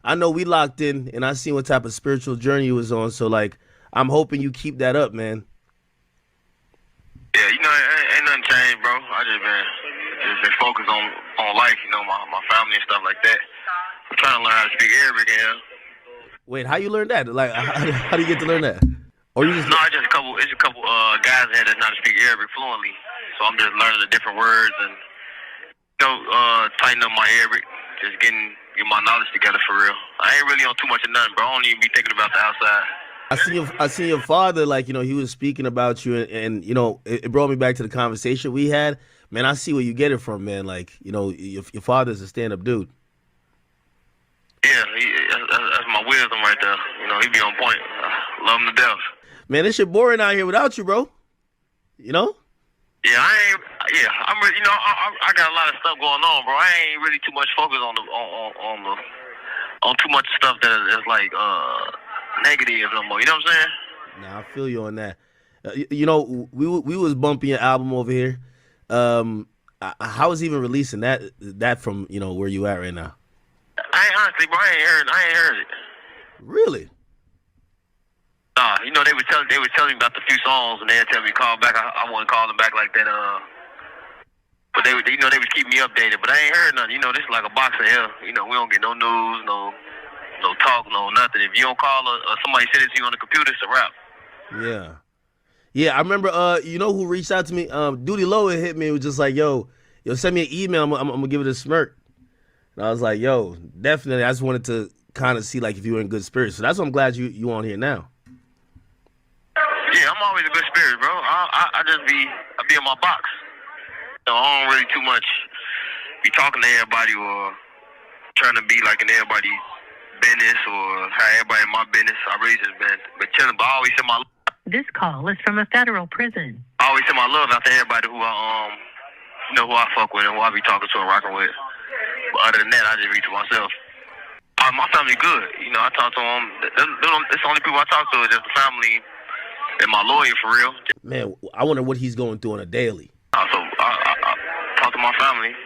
I know we locked in, and I seen what type of spiritual journey you was on. So like, I'm hoping you keep that up, man. Yeah, ain't nothing changed, bro. I just been focused on life, my family and stuff like that. I'm trying to learn how to speak Arabic here. Wait, how you learn that? Like, how do you get to learn that? Or you just No, it's a couple guys here that know how to speak Arabic fluently. So I'm just learning the different words and tighten up my Arabic, just get my knowledge together for real. I ain't really on too much of nothing, bro. I don't even be thinking about the outside. I seen your father, like, he was speaking about you, and it brought me back to the conversation we had. Man, I see where you get it from, man. Like, your father's a stand up dude. Yeah, that's my wisdom right there. He be on point. Love him to death. Man, this shit boring out here without you, bro. You know? Yeah, I'm really, I got a lot of stuff going on, bro. I ain't really too much focused on too much stuff that is like negative no more. You know what I'm saying? Nah, I feel you on that. We was bumping your album over here. How was even releasing that from where you at right now? I ain't honestly, bro. I ain't heard it. Really? Nah, they were telling me about the few songs, and they tell me call back. I want to call them back like that. But they was keeping me updated. But I ain't heard nothing. This is like a box of hell. We don't get no news, no talk, no nothing. If you don't call or somebody send it to you on the computer, it's a wrap. Yeah. Yeah, I remember you know who reached out to me? Duty Low hit me and was just like, yo, send me an email, I'm gonna give it a smirk. And I was like, yo, definitely. I just wanted to kind of see like if you were in good spirits. So that's why I'm glad you on here now. Yeah, I'm always a good spirit, bro. I be in my box. I don't really too much be talking to everybody or trying to be like in everybody's business or have everybody in my business. I really just been chilling, but I always send my This call is from a federal prison. I always send my love out to everybody who who I fuck with and who I be talking to and rocking with. But other than that, I just be to myself. My family good. I talk to them. It's the only people I talk to is just the family and my lawyer for real. Man, I wonder what he's going through on a daily. So I talk to my family,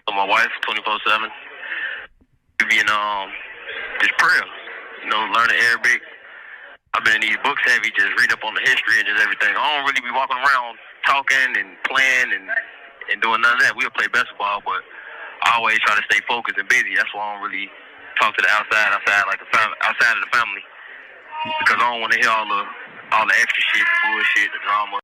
to my wife, 24/7. We be in just prayer. Learning Arabic. I've been in these books heavy, just read up on the history and just everything. I don't really be walking around talking and playing and doing none of that. We'll play basketball, but I always try to stay focused and busy. That's why I don't really talk to the outside like outside of the family, because I don't want to hear all the extra shit, the bullshit, the drama.